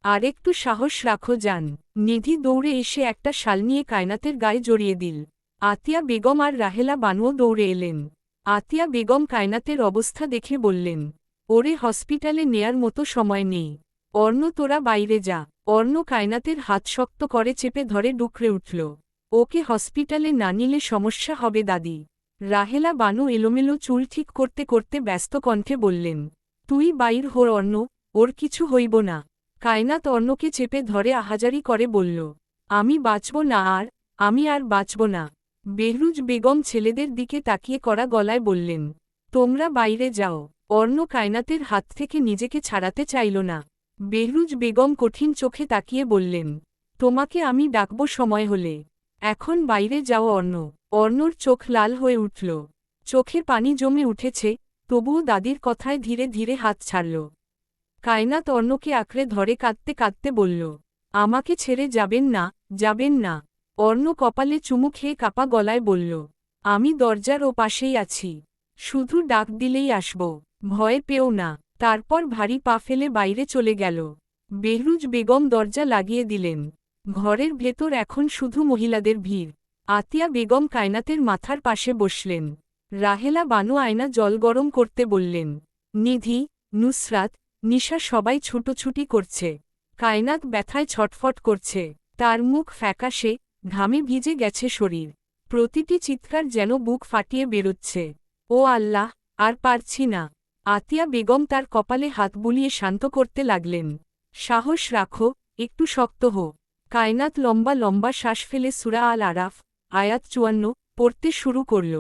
আর একটু সাহস রাখো জান। নিধি দৌড়ে এসে একটা শাল নিয়ে কায়নাতের গায়ে জড়িয়ে দিল। আতিয়া বেগম আর রাহেলা বানুও দৌড়ে এলেন। আতিয়া বেগম কায়নাতের অবস্থা দেখে বললেন, ওরে হসপিটালে নেয়ার মতো সময় নেই। অর্ণ তোরা বাইরে যা। অর্ণ কায়নাতের হাত শক্ত করে চেপে ধরে ডুকরে উঠল। ওকে হসপিটালে না নিলে সমস্যা হবে দাদি। রাহেলা বানু এলোমেলো চুল ঠিক করতে করতে ব্যস্ত কণ্ঠে বললেন, তুই বাইর হো অর্ণ, ওর কিছু হইব না। কায়নাত অর্ণকে চেপে ধরে আহাজারি করে বলল, আমি বাঁচব না, আমি আর বাঁচব না। বেহরুজ বেগম ছেলেদের দিকে তাকিয়ে কড়া গলায় বললেন, তোমরা বাইরে যাও। অর্ণ কায়নাতের হাত থেকে নিজেকে ছাড়াতে চাইল না। বেহরুজ বেগম কঠিন চোখে তাকিয়ে বললেন, তোমাকে আমি ডাকব সময় হলে। এখন বাইরে যাও অর্ণ। অর্ণর চোখ লাল হয়ে উঠল। চোখে পানি জমে উঠেছে, তবুও দাদির কথায় ধীরে ধীরে হাত ছাড়ল। কায়নাত অর্ণকে আঁকড়ে ধরে কাঁদতে কাঁদতে বলল, আমাকে ছেড়ে যাবেন না, যাবেন না। অর্ণ কপালে চুমু খেয়ে কাপা গলায় বলল, আমি দরজার ও পাশেই আছি, শুধু ডাক দিলেই আসব, ভয় পেও না। তারপর ভারী পা ফেলে বাইরে চলে গেল। বেহরুজ বেগম দরজা লাগিয়ে দিলেন। ঘরের ভেতর এখন শুধু মহিলাদের ভিড়। আতিয়া বেগম কায়নাতের মাথার পাশে বসলেন। রাহেলা বানু আয়না জল গরম করতে বললেন। নিধি, নুসরাত, নিশা সবাই ছুটোছুটি করছে। কায়নাত ব্যথায় ছটফট করছে, তার মুখ ফ্যাকাশে, ঘামে ভিজে গেছে শরীর। প্রতিটি চিৎকার যেন বুক ফাটিয়ে বেরোচ্ছে। ও আল্লাহ, আর পারছি না। আতিয়া বেগম তার কপালে হাত বুলিয়ে শান্ত করতে লাগলেন। সাহস রাখো, একটু শক্ত হো। কায়নাত লম্বা লম্বা শ্বাস ফেলে সূরা আল আরাফ, আয়াত ৫৪, পড়তে শুরু করল।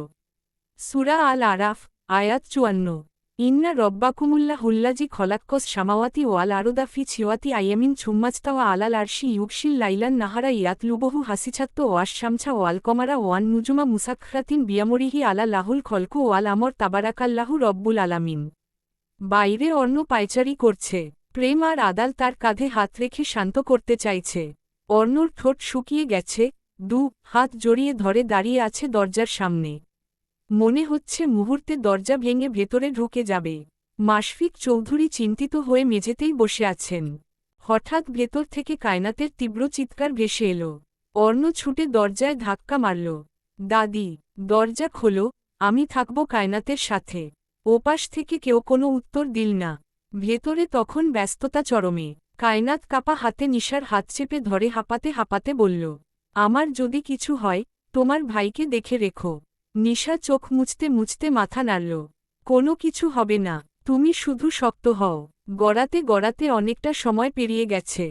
সূরা আল আরাফ, আয়াত ৫৪। ইন্না রব্বাকুমুল্লাহুল্লাজি খলাক্কস সামাওয়াতি ওয়াল আরদা ফি ছিওয়াতি আইয়ামিন ছুম্মাজতাওয়া আলাল আরশি ইউকশিল লাইলান নাহারা ইয়াতলুবহু হাসিছাত্ত ওয়াস শামছা ওয়াল কমারা ওয়ান নুজুমা মুসাখরাতিন বিয়ামরিহি আলা লাহুল খলকু ওয়াল আমর তাবারাকাল্লাহু রব্বুল আলামিন। বাইরে অর্ণ পায়চারি করছে। প্রেম আর আদাল তার কাঁধে হাত রেখে শান্ত করতে চাইছে। অর্ণর ঠোঁট শুকিয়ে গেছে, হাত জড়িয়ে ধরে দাঁড়িয়ে আছে দরজার সামনে। মনে হচ্ছে মুহূর্তে দরজা ভেঙে ভেতরে ঢুকে যাবে। মাশফিক চৌধুরী চিন্তিত হয়ে মেঝেতেই বসে আছেন। হঠাৎ ভেতর থেকে কায়নাতের তীব্র চিৎকার ভেসে এলো। অর্ণ ছুটে দরজায় ধাক্কা মারল। দাদি, দরজা খোলো, আমি থাকব কায়নাতের সাথে। ওপাশ থেকে কেউ কোনো উত্তর দিল না। ভেতরে তখন ব্যস্ততা চরমে। কায়নাত কাপা হাতে নিশার হাত চেপে ধরে হাঁপাতে হাঁপাতে বলল, আমার যদি কিছু হয়, তোমার ভাইকে দেখে রেখো। নিশা চোখ মুছতে মুছতে মাথা নাড়ল। কোনো কিছু হবে না, তুমি শুধু শক্ত হও। গড়াতে গড়াতে অনেকটা সময় পেরিয়ে গেছে।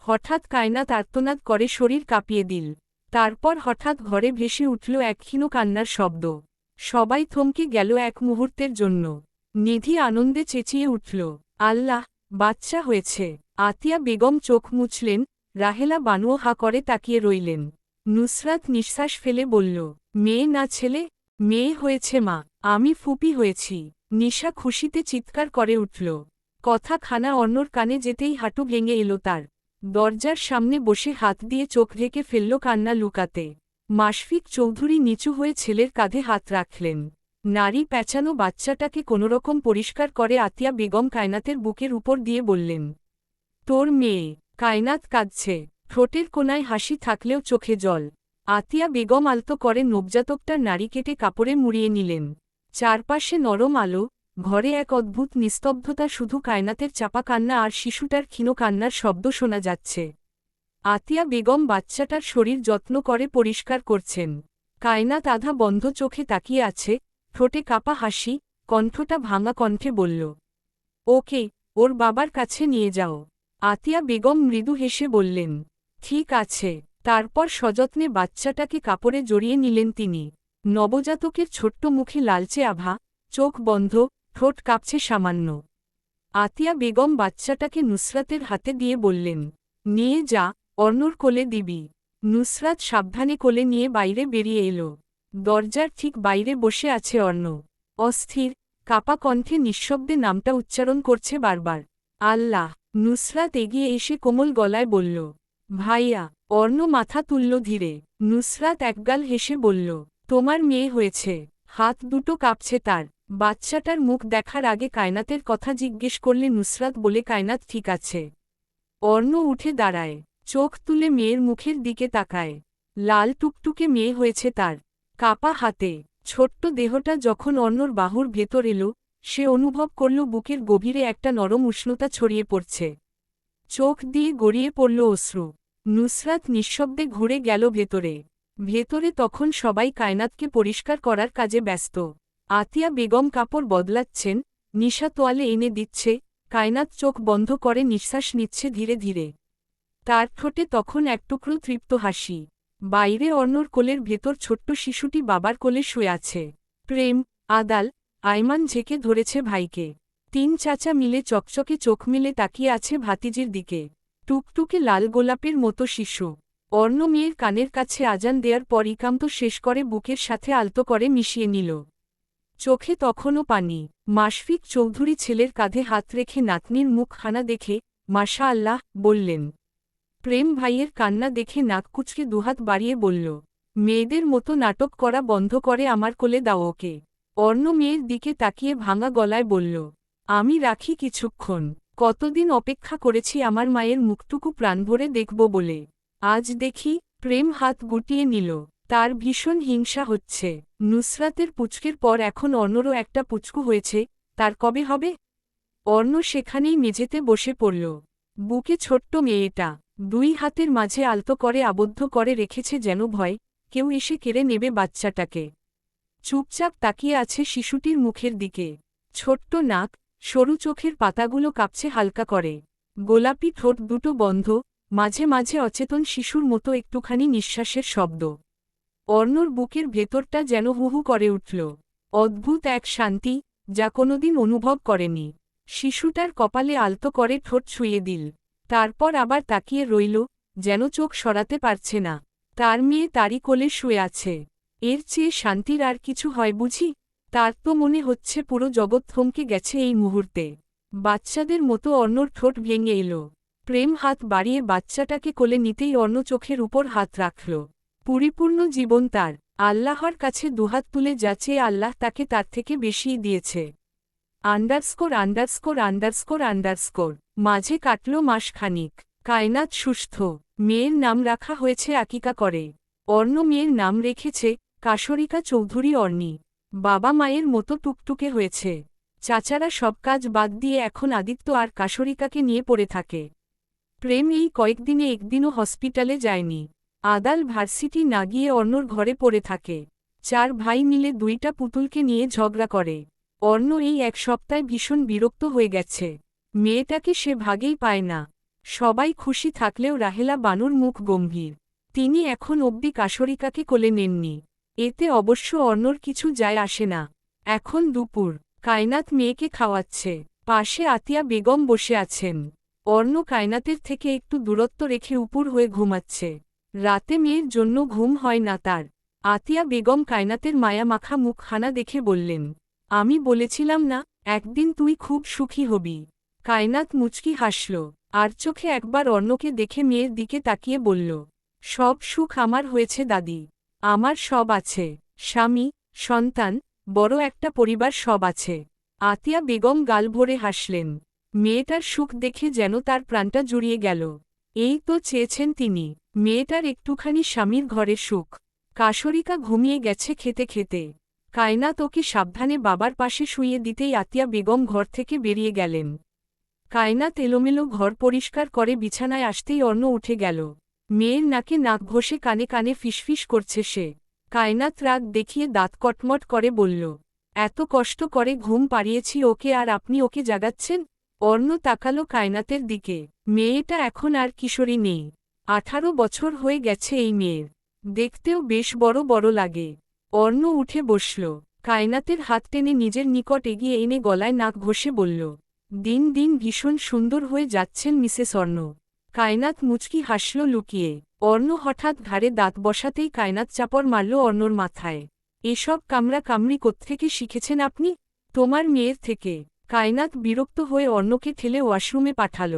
হঠাৎ কায়নাত আর্তনাদ করে শরীর কাঁপিয়ে দিল। তারপর হঠাৎ ঘরে ভেসে উঠল এক ক্ষীণ কান্নার শব্দ। সবাই থমকে গেল এক মুহূর্তের জন্য। নিধি আনন্দে চেঁচিয়ে উঠল, আল্লাহ, বাচ্চা হয়েছে। আতিয়া বেগম চোখ মুছলেন, রাহেলা বানুও হা করে তাকিয়ে রইলেন। নুসরাত নিঃশ্বাস ফেলে বলল, মেয়ে না ছেলে? মেয়ে হয়েছে মা, আমি ফুপি হয়েছি। নিশা খুশিতে চিৎকার করে উঠল। কথা খানা অন্যর কানে যেতেই হাঁটু ভেঙে এলো তার। দরজার সামনে বসে হাত দিয়ে চোখ ঢেকে ফেলল কান্না লুকাতে। মাশফিক চৌধুরী নিচু হয়ে ছেলের কাঁধে হাত রাখলেন। নারী প্যাঁচানো বাচ্চাটাকে কোনোরকম পরিষ্কার করে আতিয়া বেগম কায়নাতের বুকের উপর দিয়ে বললেন, তোর মেয়ে। কায়নাত কাঁদছে, ঠোঁটের কোনায় হাসি থাকলেও চোখে জল। আতিয়া বেগম আলতো করে নবজাতকটার নাড়ি কেটে কাপড়ে মুড়িয়ে নিলেন। চারপাশে নরম আলো, ঘরে এক অদ্ভুত নিস্তব্ধতা, শুধু কায়নাতের চাপা কান্না আর শিশুটার ক্ষীণ কান্নার শব্দ শোনা যাচ্ছে। আতিয়া বেগম বাচ্চাটার শরীর যত্ন করে পরিষ্কার করছেন। কায়নাত আধা বন্ধ চোখে তাকিয়ে আছে, ঠোঁটে কাপা হাসি, কণ্ঠটা ভাঙা কণ্ঠে বলল, ওকে, ওর বাবার কাছে নিয়ে যাও। আতিয়া বেগম মৃদু হেসে বললেন, ঠিক আছে। তারপর সযত্নে বাচ্চাটাকে কাপড়ে জড়িয়ে নিলেন তিনি। নবজাতকের ছোট্ট মুখে লালচে আভা, চোখ বন্ধ, ঠোঁট কাঁপছে সামান্য। আতিয়া বেগম বাচ্চাটাকে নুসরাতের হাতে দিয়ে বললেন, নিয়ে যা, অর্ণর কোলে দিবি। নুসরাত সাবধানে কোলে নিয়ে বাইরে বেরিয়ে এলো। দরজার ঠিক বাইরে বসে আছে অর্ণ। অস্থির, কাপা কণ্ঠে নিঃশব্দে নামটা উচ্চারণ করছে বারবার, আল্লাহ। নুসরাত এগিয়ে এসে কোমল গলায় বলল, ভাইয়া। অর্ণ মাথা তুলল ধীরে। নুসরাত একগাল হেসে বলল, তোমার মেয়ে হয়েছে। হাত দুটো কাঁপছে তার। বাচ্চাটার মুখ দেখার আগে কায়নাতের কথা জিজ্ঞেস করলে নুসরাত বলে, কায়নাত ঠিক আছে। অর্ণ উঠে দাঁড়ায়, চোখ তুলে মেয়ের মুখের দিকে তাকায়। লাল টুকটুকে মেয়ে হয়েছে তার। কাপা হাতে ছোট্ট দেহটা যখন অর্ণর বাহুর ভেতর এলো, সে অনুভব করল বুকের গভীরে একটা নরম উষ্ণতা ছড়িয়ে পড়ছে। চোখ দিয়ে গড়িয়ে পড়ল অশ্রু। নুসরাত নিঃশব্দে ঘুরে গেল ভেতরে। ভেতরে তখন সবাই কায়নাতকে পরিষ্কার করার কাজে ব্যস্ত। আতিয়া বেগম কাপড় বদলাচ্ছেন, নিশা তোয়ালে এনে দিচ্ছে, কায়নাত চোখ বন্ধ করে নিঃশ্বাস নিচ্ছে ধীরে ধীরে। তার ঠোঁটে তখন এক টুকরো তৃপ্ত হাসি। বাইরে অর্ণর কোলের ভেতর ছোট্ট শিশুটি বাবার কোলে শুয়ে আছে। প্রেম, আদাল, আয়মান ঝেঁকে ধরেছে ভাইকে। তিন চাচা মিলে চকচকে চোখ মিলে তাকিয়ে আছে ভাতিজির দিকে। টুকটুকে লাল গোলাপের মতো শিশু। অর্ণ মেয়ের কানের কাছে আজান দেয়ার পর ইকান্ত শেষ করে বুকের সাথে আলতো করে মিশিয়ে নিল। চোখে তখনও পানি। মাশফিক চৌধুরী ছেলের কাঁধে হাত রেখে নাতনির মুখ খানা দেখে, মাশা আল্লাহ, বললেন। প্রেম ভাইয়ের কান্না দেখে নাক কুঁচকে দুহাত বাড়িয়ে বলল, মেয়েদের মতো নাটক করা বন্ধ করে আমার কোলে দাও ওকে। অর্ণ মেয়ের দিকে তাকিয়ে ভাঙা গলায় বলল, আমি রাখি কিছুক্ষণ, কতদিন অপেক্ষা করেছি আমার মায়ের মুখটুকু প্রাণভরে দেখব বলে। আজ দেখি। প্রেম হাত গুটিয়ে নিল। তার ভীষণ হিংসা হচ্ছে। নুসরাতের পুচকের পর এখন অর্ণরও একটা পুচকু হয়েছে, তার কবে হবে? অর্ণ সেখানেই মেঝেতে বসে পড়ল। বুকে ছোট্ট মেয়েটা, দুই হাতের মাঝে আলতো করে আবদ্ধ করে রেখেছে যেন ভয় কেউ এসে কেড়ে নেবে বাচ্চাটাকে। চুপচাপ তাকিয়ে আছে শিশুটির মুখের দিকে। ছোট্ট নাক, সরু চোখের পাতাগুলো কাঁপছে হালকা করে। গোলাপি ঠোঁট দুটো বন্ধ, মাঝে মাঝে অচেতন শিশুর মতো একটুখানি নিঃশ্বাসের শব্দ। অর্ণর বুকের ভেতরটা যেন হুহু করে উঠল। অদ্ভুত এক শান্তি, যা কোনোদিন অনুভব করেনি। শিশুটার কপালে আলতো করে ঠোঁট ছুঁয়ে দিল। তারপর আবার তাকিয়ে রইল, যেন চোখ সরাতে পারছে না। তার মেয়ে তারই কোলে শুয়ে আছে। এর চেয়ে শান্তির আর কিছু হয় বুঝি? তার তো মনে হচ্ছে পুরো জগৎ থমকে গেছে এই মুহূর্তে। বাচ্চাদের মতো অর্ণর ঠোঁট ভেঙে এলো। প্রেম হাত বাড়িয়ে বাচ্চাটাকে কোলে নিতেই অর্ণ চোখের উপর হাত রাখল। পরিপূর্ণ জীবন তার। আল্লাহর কাছে দুহাত তুলে যাচ্ছে আল্লাহ তাকে তার থেকে বেশিই দিয়েছে। Underscore underscore underscore underscore. মাঝে কাটল মাসখানিক। কায়নাত সুস্থ। মেয়ের নাম রাখা হয়েছে আকিকা করে। অর্ণ মেয়ের নাম রেখেছে কাশরিকা চৌধুরী অর্ণি। বাবা মায়ের মতো টুকটুকে হয়েছে। চাচারা সব কাজ বাদ দিয়ে এখন আদিত্য আর কাশরিকাকে নিয়ে পড়ে থাকে। প্রেম এই কয়েকদিনে একদিনও হসপিটালে যায়নি। আদাল ভার্সিটি না গিয়ে অর্ণর ঘরে পড়ে থাকে। চার ভাই মিলে দুইটা পুতুলকে নিয়ে ঝগড়া করে। অর্ণ এই এক সপ্তাহে ভীষণ বিরক্ত হয়ে গেছে। মেয়েটাকে সে ভাগেই পায় না। সবাই খুশি থাকলেও রাহেলা বানুর মুখ গম্ভীর। তিনি এখন অবধি কাশরিকাকে কোলে নেননি। এতে অবশ্য অর্ণর কিছু যায় আসে না। এখন দুপুর। কায়নাত মেয়েকে খাওয়াচ্ছে। পাশে আতিয়া বেগম বসে আছেন। অর্ণ কায়নাতের থেকে একটু দূরত্ব রেখে উপর হয়ে ঘুমাচ্ছে। রাতে মেয়ের জন্য ঘুম হয় না তার। আতিয়া বেগম কায়নাতের মায়ামাখা মুখখানা দেখে বললেন, আমি বলেছিলাম না একদিন তুই খুব সুখী হবি। কায়নাত মুচকি হাসল, আর চোখে একবার অর্ণকে দেখে মেয়ের দিকে তাকিয়ে বলল, সব সুখ আমার হয়েছে দাদি। আমার সব আছে, স্বামী, সন্তান, বড় একটা পরিবার সব আছে। আতিয়া বেগম গাল ভরে হাসলেন। মেয়েটার সুখ দেখে যেন তার প্রাণটা জুড়িয়ে গেল। এই তো চেয়েছেন তিনি, মেয়েটার একটুখানি স্বামীর ঘরে সুখ। কাশরিকা ঘুমিয়ে গেছে খেতে খেতে। কায়নাত ওকে সাবধানে বাবার পাশে শুইয়ে দিতেই আতিয়া বেগম ঘর থেকে বেরিয়ে গেলেন। কায়নাত এলোমেলো ঘর পরিষ্কার করে বিছানায় আসতেই অর্ণ উঠে গেল। মেয়ের নাকে নাক ঘষে কানে কানে ফিসফিস করছে সে। কায়নাত রাগ দেখিয়ে দাঁত কটমট করে বলল, এত কষ্ট করে ঘুম পাড়িয়েছি ওকে আর আপনি ওকে জাগাচ্ছেন? অর্ণ তাকালো কায়নাতের দিকে। মেয়েটা এখন আর কিশোরী নেই। 18 বছর হয়ে গেছে এই মেয়ের। দেখতেও বেশ বড় বড় লাগে। অর্ণ উঠে বসল। কায়নাতের হাত টেনে নিজের নিকট এগিয়ে এনে গলায় নাক ঘষে বলল, দিন দিন ভীষণ সুন্দর হয়ে যাচ্ছেন মিসেস অর্ণ। কায়নাত মুচকি হাসল লুকিয়ে। অর্ণ হঠাৎ ঘাড়ে দাঁত বসাতেই কায়নাত চাপড় মারল অর্ণর মাথায়। এসব কামড়া কামড়ি কোত্থেকে শিখেছেন আপনি? তোমার মেয়ের থেকে। কায়নাত বিরক্ত হয়ে অর্ণকে ঠেলে ওয়াশরুমে পাঠাল।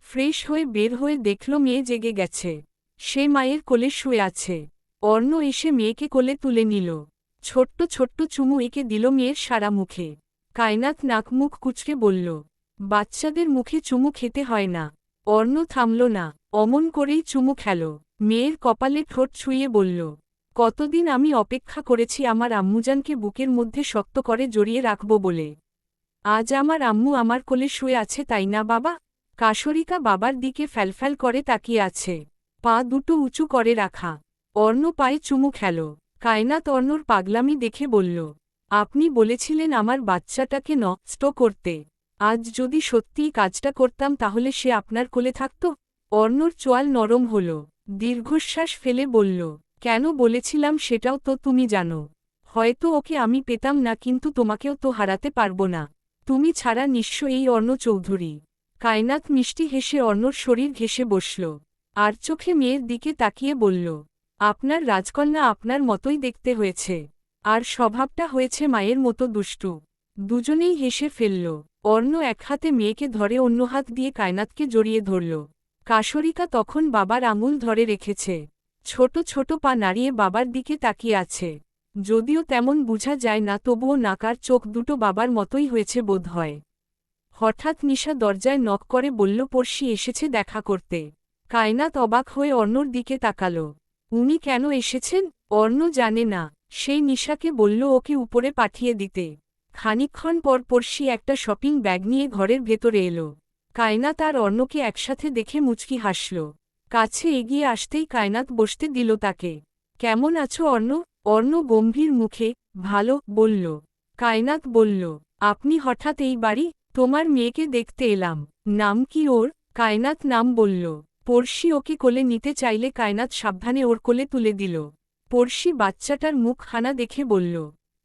ফ্রেশ হয়ে বের হয়ে দেখল মেয়ে জেগে গেছে। সে মায়ের কোলে শুয়ে আছে। অর্ণ এসে মেয়েকে কোলে তুলে নিল। ছোট্ট ছোট্ট চুমু এঁকে দিল মেয়ের সারা মুখে। কায়নাত নাক মুখ কুঁচকে বলল, বাচ্চাদের মুখে চুমু খেতে হয় না। অর্ণ থামল না, অমন করেই চুমু খেল। মেয়ের কপালে ঠোঁট ছুঁয়ে বলল, কতদিন আমি অপেক্ষা করেছি আমার আম্মুজানকে বুকের মধ্যে শক্ত করে জড়িয়ে রাখব বলে। আজ আমার আম্মু আমার কোলে শুয়ে আছে তাই না বাবা? কাশরিকা বাবার দিকে ফ্যালফ্যাল করে তাকিয়ে আছে। পা দুটো উঁচু করে রাখা। অর্ণ পায়ে চুমু খেল। কায়নাত অর্ণর পাগলামি দেখে বলল, আপনি বলেছিলেন আমার বাচ্চাটাকে নষ্ট করতে। আজ যদি সত্যিই কাজটা করতাম তাহলে সে আপনার কোলে থাকত? অর্ণর চোয়াল নরম হল। দীর্ঘশ্বাস ফেলে বলল, কেন বলেছিলাম সেটাও তো তুমি জানো। হয়তো ওকে আমি পেতাম না কিন্তু তোমাকেও তো হারাতে পারব না। তুমি ছাড়া নিঃস্ব এই অর্ণ চৌধুরী। কায়নাত মিষ্টি হেসে অর্ণর শরীর ঘেঁষে বসল। আর চোখে মেয়ের দিকে তাকিয়ে বলল, আপনার রাজকন্যা আপনার মতোই দেখতে হয়েছে। আর স্বভাবটা হয়েছে মায়ের মতো দুষ্টু। দুজনেই হেসে ফেলল। অর্ণ এক হাতে মেয়েকে ধরে অন্য হাত দিয়ে কায়নাতকে জড়িয়ে ধরল। কাশরিকা তখন বাবার আঙুল ধরে রেখেছে। ছোট ছোট পা নাড়িয়ে বাবার দিকে তাকিয়ে আছে। যদিও তেমন বোঝা যায় না, তবুও নাকার চোখ দুটো বাবার মতোই হয়েছে বোধ হয়। হঠাৎ নিশা দরজায় নক করে বলল, পড়শি এসেছে দেখা করতে। কায়নাত অবাক হয়ে অর্ণর দিকে তাকাল। উনি কেন এসেছেন? অর্ণ জানে না। সেই নিশাকে বলল ওকে উপরে পাঠিয়ে দিতে। খানিকক্ষণ পর পড়শি একটা শপিং ব্যাগ নিয়ে ঘরের ভেতরে এলো। কায়নাত আর অর্ণকে একসাথে দেখে মুচকি হাসল। কাছে এগিয়ে আসতেই কায়নাত বসতে দিল তাকে। কেমন আছো অর্ণ? অর্ণ গম্ভীর মুখে ভালো বলল। কায়নাত বলল, আপনি হঠাৎ এই বাড়ি? তোমার মেয়েকে দেখতে এলাম। নাম কি ওর? কায়নাত নাম বলল। পড়শি ওকে কোলে নিতে চাইলে কায়নাত সাবধানে ওর কোলে তুলে দিল। পড়শি বাচ্চাটার মুখখানা দেখে বলল,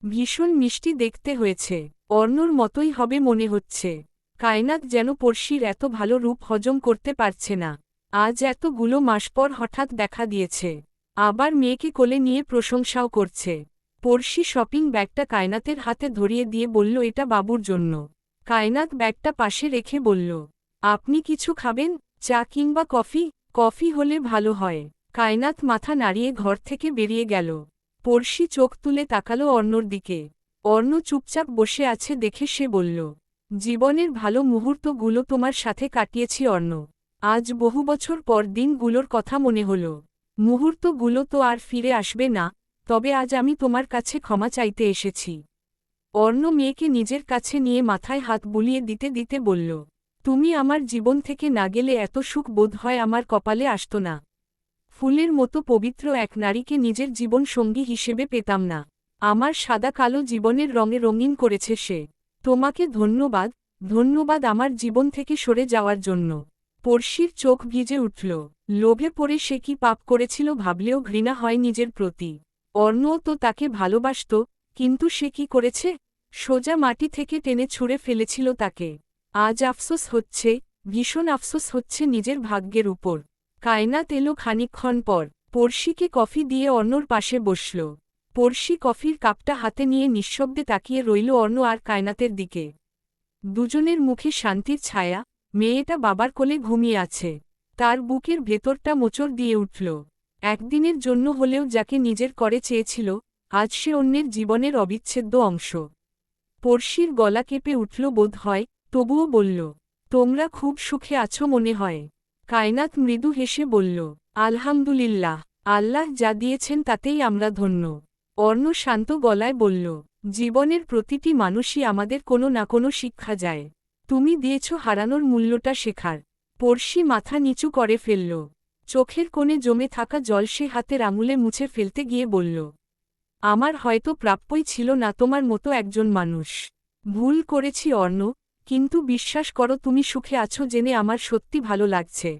ভীষণ মিষ্টি দেখতে হয়েছে। অর্ণর মতোই হবে মনে হচ্ছে। কায়নাত যেন পড়শির এত ভালো রূপ হজম করতে পারছে না। আজ এতগুলো মাস পর হঠাৎ দেখা দিয়েছে। আবার মেয়েকে কোলে নিয়ে প্রশংসাও করছে। পড়শি শপিং ব্যাগটা কায়নাতের হাতে ধরিয়ে দিয়ে বলল, এটা বাবুর জন্য। কায়নাত ব্যাগটা পাশে রেখে বলল, আপনি কিছু খাবেন? চা কিংবা কফি? কফি হলে ভালো হয়। কায়নাত মাথা নাড়িয়ে ঘর থেকে বেরিয়ে গেল। পড়শি চোখ তুলে তাকালো অর্ণর দিকে। অর্ণ চুপচাপ বসে আছে দেখে সে বলল, জীবনের ভালো মুহূর্তগুলো তোমার সাথে কাটিয়েছি অর্ণ। আজ বহু বছর পর দিনগুলোর কথা মনে হল। মুহূর্তগুলো তো আর ফিরে আসবে না, তবে আজ আমি তোমার কাছে ক্ষমা চাইতে এসেছি। অর্ণ মেয়েকে নিজের কাছে নিয়ে মাথায় হাত বুলিয়ে দিতে দিতে বলল, তুমি আমার জীবন থেকে না গেলে এত সুখ বোধ হয় আমার কপালে আসত না। ফুলের মতো পবিত্র এক নারীকে নিজের জীবন সঙ্গী হিসেবে পেতাম না। আমার সাদা কালো জীবনের রঙে রঙিন করেছে সে। তোমাকে ধন্যবাদ, ধন্যবাদ আমার জীবন থেকে সরে যাওয়ার জন্য। পড়শির চোখ ভিজে উঠল। লোভে পড়ে সে কি পাপ করেছিল ভাবলেও ঘৃণা হয় নিজের প্রতি। অর্ণও তো তাকে ভালোবাসত, কিন্তু সে কি করেছে? সোজা মাটি থেকে টেনে ছুঁড়ে ফেলেছিল তাকে। আজ আফসোস হচ্ছে, ভীষণ আফসোস হচ্ছে নিজের ভাগ্যের উপর। কায়নাত এলো খানিকক্ষণ পর। পড়শিকে কফি দিয়ে অর্ণর পাশে বসল। পড়শি কফির কাপটা হাতে নিয়ে নিঃশব্দে তাকিয়ে রইল অর্ণ আর কায়নাতের দিকে। দুজনের মুখে শান্তির ছায়া। মেয়েটা বাবার কোলে ঘুমিয়ে আছে। তার বুকের ভেতরটা মোচড় দিয়ে উঠল। একদিনের জন্য হলেও যাকে নিজের করে চেয়েছিল, আজ সে অন্যের জীবনের অবিচ্ছেদ্য অংশ। পড়শির গলা কেঁপে উঠল বোধ হয়, তবুও বলল, তোমরা খুব সুখে আছো মনে হয়। কায়নাত মৃদু হেসে বলল, আলহামদুলিল্লাহ, আল্লাহ যা দিয়েছেন তাতেই আমরা ধন্য। অর্ণ শান্ত গলায় বলল, জীবনের প্রতিটি মানুষই আমাদের কোনো না কোনো শিক্ষা যায়। তুমি দিয়েছ হারানোর মূল্যটা শেখার। পড়শি মাথা নিচু করে ফেলল। চোখের কোণে জমে থাকা জল সে হাতের আঙুলে মুছে ফেলতে গিয়ে বলল, আমার হয়তো প্রাপ্যই ছিল না তোমার মতো একজন মানুষ। ভুল করেছি অর্ণ, কিন্তু বিশ্বাস করো তুমি সুখে আছো জেনে আমার সত্যি ভালো লাগছে।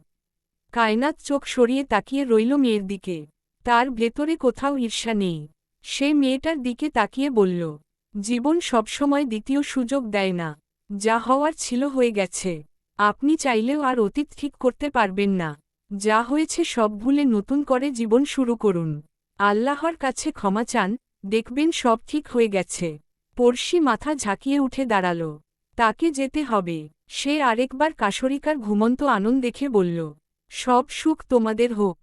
কায়নাত চোখ সরিয়ে তাকিয়ে রইল মেয়ের দিকে। তার ভেতরে কোথাও ঈর্ষা নেই। সে মেয়েটার দিকে তাকিয়ে বলল, জীবন সবসময় দ্বিতীয় সুযোগ দেয় না। যা হওয়ার ছিল হয়ে গেছে। আপনি চাইলেও আর অতীত ঠিক করতে পারবেন না। যা হয়েছে সব ভুলে নতুন করে জীবন শুরু করুন। আল্লাহর কাছে ক্ষমা চান, দেখবেন সব ঠিক হয়ে গেছে। পড়শি মাথা ঝাঁকিয়ে উঠে দাঁড়াল। তাকে যেতে হবে। সে আরেকবার কাশরিকার ঘুমন্ত আনন্দ দেখে বলল, সব সুখ তোমাদের হোক।